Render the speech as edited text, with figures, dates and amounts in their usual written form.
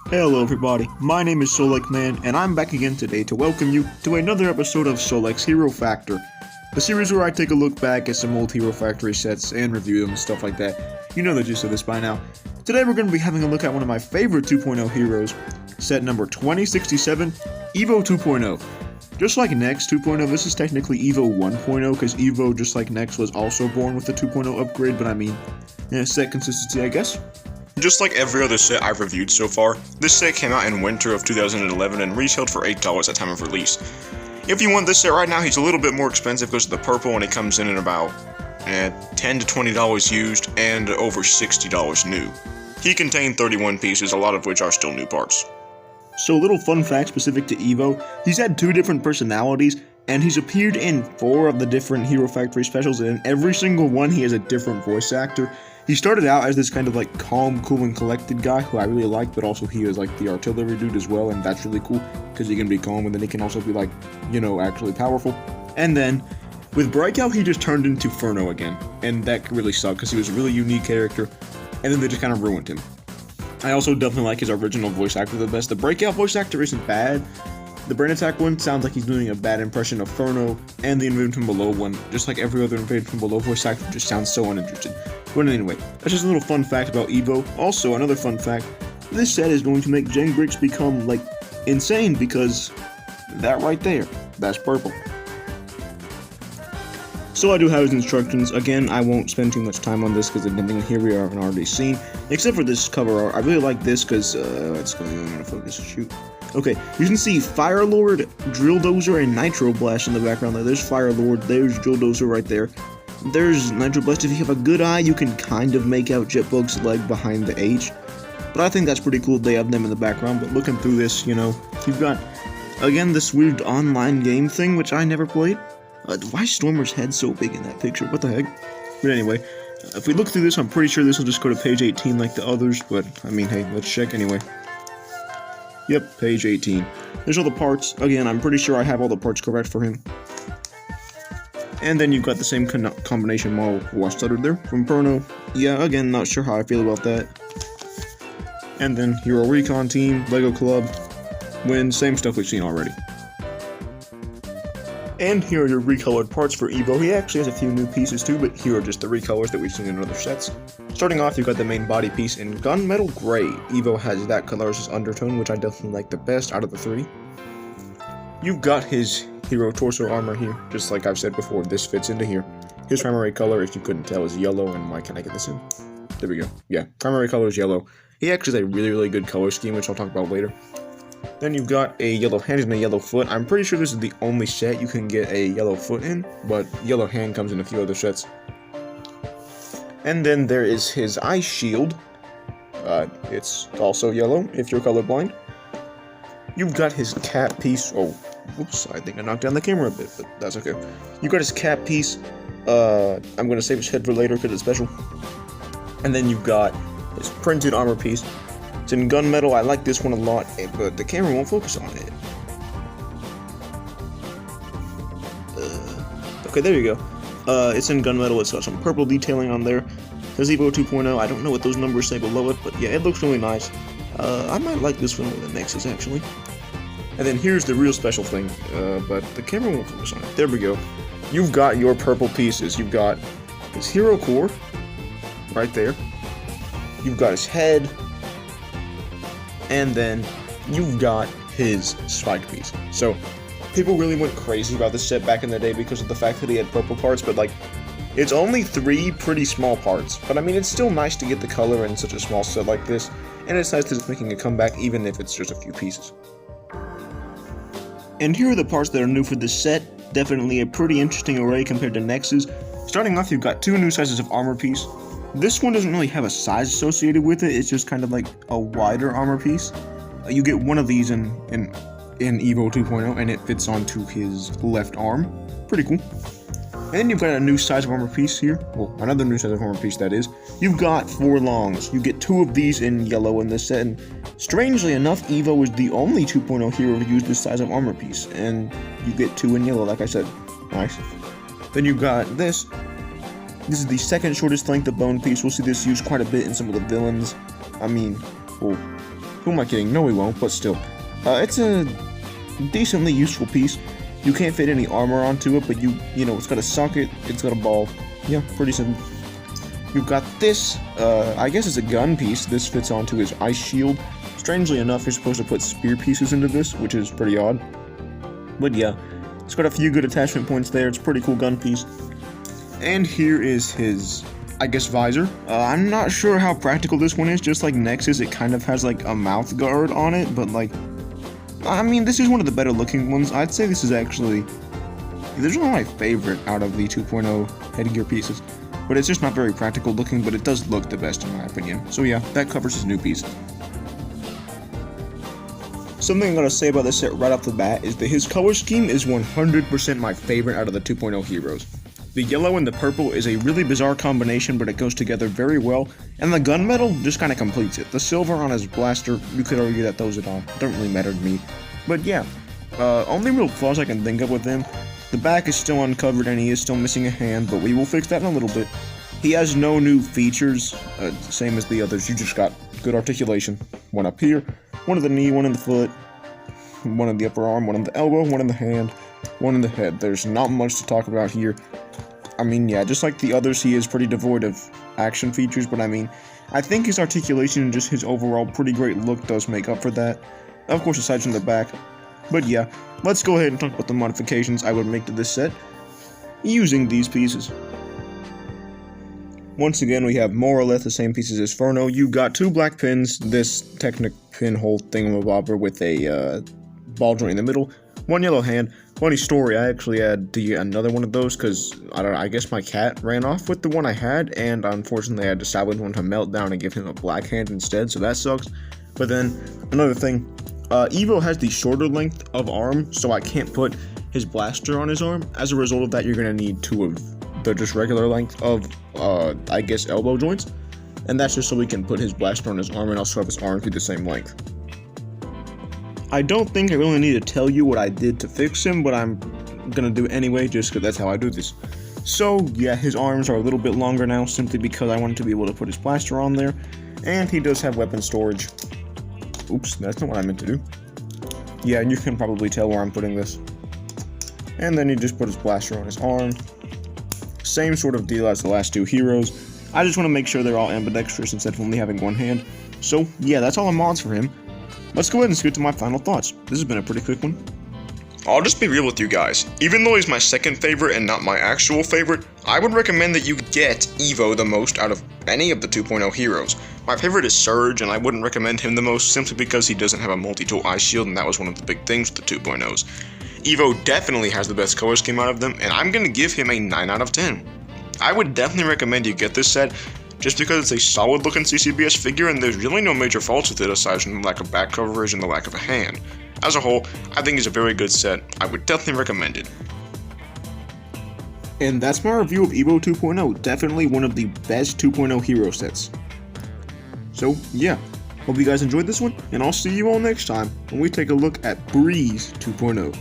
Hello everybody, my name is Solek Man, and I'm back again today to welcome you to another episode of Solek's Hero Factor, the series where I take a look back at some old Hero Factory sets and review them and stuff like that. You know the gist of this by now. Today we're going to be having a look at one of my favorite 2.0 heroes, set number 2067, Evo 2.0. Just like Nex 2.0, this is technically Evo 1.0, because Evo, just like Nex, was also born with the 2.0 upgrade, but I mean, set consistency, I guess. Just like every other set I've reviewed so far, this set came out in winter of 2011 and retailed for $8 at time of release. If you want this set right now, he's a little bit more expensive because of the purple, and it comes in at about $10 to $20 used and over $60 new. He contained 31 pieces, a lot of which are still new parts. So a little fun fact specific to Evo, he's had 2 different personalities, and he's appeared in 4 of the different Hero Factory specials, and in every single one he has a different voice actor. He started out as this kind of like calm, cool, and collected guy who I really like, but also he is like the artillery dude as well, and that's really cool because he can be calm and then he can also be like, you know, actually powerful. And then with Breakout, he just turned into Furno again, and that really sucked because he was a really unique character, and then they just kind of ruined him. I also definitely like his original voice actor the best. The Breakout voice actor isn't bad. The Brain Attack one sounds like he's doing a bad impression of Furno, and the Invasion from Below one, just like every other Invasion from Below voice actor, just sounds so uninterested. But anyway, that's just a little fun fact about Evo. Also, another fun fact, this set is going to make Gen Bricks become, like, insane, because that right there, that's purple. So I do have his instructions. Again, I won't spend too much time on this because everything here we are already seen, except for this cover art. I really like this because, it's going to focus, shoot. Okay, you can see Fire Lord, Drill Dozer, and Nitro Blast in the background there. There's Fire Lord, there's Drill Dozer right there. There's Nitro Blast. If you have a good eye, you can kind of make out Jetbug's leg behind the H. But I think that's pretty cool they have them in the background. But looking through this, you know, you've got, again, this weird online game thing, which I never played. Why is Stormer's head so big in that picture? What the heck? But anyway, if we look through this, I'm pretty sure this will just go to page 18 like the others. But, I mean, hey, let's check anyway. Yep, page 18. There's all the parts. Again, I'm pretty sure I have all the parts correct for him. And then you've got the same combination model who stuttered there from Furno. Yeah, again, not sure how I feel about that. And then Hero Recon Team, Lego Club, Win, same stuff we've seen already. And here are your recolored parts for Evo. He actually has a few new pieces too, but here are just the recolors that we've seen in other sets. Starting off, you've got the main body piece in Gunmetal Gray. Evo has that color as his undertone, which I definitely like the best out of the 3. You've got his Hero Torso armor here, just like I've said before, this fits into here. His primary color, if you couldn't tell, is yellow, and why can't I get this in? There we go. Yeah, primary color is yellow. He actually has a really good color scheme, which I'll talk about later. Then you've got a yellow hand and a yellow foot. I'm pretty sure this is the only set you can get a yellow foot in, but yellow hand comes in a few other sets. And then there is his ice shield. It's also yellow, if you're colorblind. You've got his cap piece. Oh, whoops, I think I knocked down the camera a bit, but that's okay. You've got his cap piece. I'm going to save his head for later because it's special. And then you've got his printed armor piece. It's in gunmetal. I like this one a lot, but the camera won't focus on it. Okay, there you go. It's in gunmetal. It's got some purple detailing on there. There's Evo 2.0. I don't know what those numbers say below it, but yeah, it looks really nice. I might like this one more than Nexus, actually. And then here's the real special thing, but the camera won't focus on it. There we go. You've got your purple pieces. You've got his hero core, right there. You've got his head. And then you've got his spike piece. So people really went crazy about this set back in the day because of the fact that he had purple parts, but like, it's only 3 pretty small parts. But I mean, it's still nice to get the color in such a small set like this, and it's nice that it's making a comeback even if it's just a few pieces. And here are the parts that are new for this set. Definitely a pretty interesting array compared to Nex's. Starting off, you've got 2 new sizes of armor piece. This one doesn't really have a size associated with it, it's just kind of like a wider armor piece. You get one of these in Evo 2.0, and it fits onto his left arm. Pretty cool. And then you've got a new size of armor piece here. Well, another new size of armor piece, that is. You've got 4 longs. You get 2 of these in yellow in this set, and strangely enough, Evo is the only 2.0 hero to use this size of armor piece, and you get 2 in yellow, like I said. Nice. Then you've got this. This is the second shortest length of bone piece. We'll see this used quite a bit in some of the villains. I mean, we'll Who am I kidding? No, we won't, but still. It's a decently useful piece. You can't fit any armor onto it, but you know, it's got a socket, it's got a ball. Yeah, pretty simple. You've got this, I guess it's a gun piece. This fits onto his ice shield. Strangely enough, you're supposed to put spear pieces into this, which is pretty odd. But yeah, it's got a few good attachment points there. It's a pretty cool gun piece. And here is his, I guess, visor. I'm not sure how practical this one is. Just like Nexus, it kind of has like a mouth guard on it, but like, I mean, this is one of the better looking ones. I'd say this is actually, this is one of my favorite out of the 2.0 headgear pieces. But it's just not very practical looking, but it does look the best in my opinion. So yeah, that covers his new piece. Something I'm going to say about this set right off the bat is that his color scheme is 100% my favorite out of the 2.0 heroes. The yellow and the purple is a really bizarre combination, but it goes together very well, and the gunmetal just kind of completes it. The silver on his blaster, you could argue that throws it off. Don't really matter to me. But yeah, only real flaws I can think of with him. The back is still uncovered and he is still missing a hand, but we will fix that in a little bit. He has no new features, same as the others. You just got good articulation. One up here, one in the knee, one in the foot, one in the upper arm, one in the elbow, one in the hand, one in the head. There's not much to talk about here. I mean, yeah, just like the others, he is pretty devoid of action features, but I mean, I think his articulation and just his overall pretty great look does make up for that. Of course, aside from the back. But yeah, let's go ahead and talk about the modifications I would make to this set using these pieces. Once again, we have more or less the same pieces as Furno. You got 2 black pins, this Technic pinhole thingamabobber with a ball joint in the middle, 1 yellow hand. Funny story, I actually had to get another one of those because, I guess my cat ran off with the one I had, and unfortunately I had to salvage one to melt down and give him a black hand instead, so that sucks. But then, another thing, Evo has the shorter length of arm, so I can't put his blaster on his arm. As a result of that, you're going to need 2 of the just regular length of, I guess, elbow joints. And that's just so we can put his blaster on his arm and also have his arm be the same length. I don't think I really need to tell you what I did to fix him, but I'm going to do it anyway just because that's how I do this. So, yeah, his arms are a little bit longer now simply because I wanted to be able to put his blaster on there. And he does have weapon storage. Oops, that's not what I meant to do. Yeah, you can probably tell where I'm putting this. And then he just put his blaster on his arm. Same sort of deal as the last 2 heroes. I just want to make sure they're all ambidextrous instead of only having 1 hand. So, yeah, that's all the mods for him. Let's go ahead and scoot to my final thoughts. This has been a pretty quick one. I'll just be real with you guys. Even though he's my second favorite and not my actual favorite, I would recommend that you get Evo the most out of any of the 2.0 heroes. My favorite is Surge, and I wouldn't recommend him the most simply because he doesn't have a multi-tool ice shield, and that was one of the big things with the 2.0s. Evo definitely has the best color scheme out of them, and I'm going to give him a 9 out of 10. I would definitely recommend you get this set, just because it's a solid looking CCBS figure and there's really no major faults with it aside from the lack of back coverage and the lack of a hand. As a whole, I think it's a very good set. I would definitely recommend it. And that's my review of Evo 2.0, definitely one of the best 2.0 hero sets. So yeah, hope you guys enjoyed this one, and I'll see you all next time when we take a look at Breeze 2.0.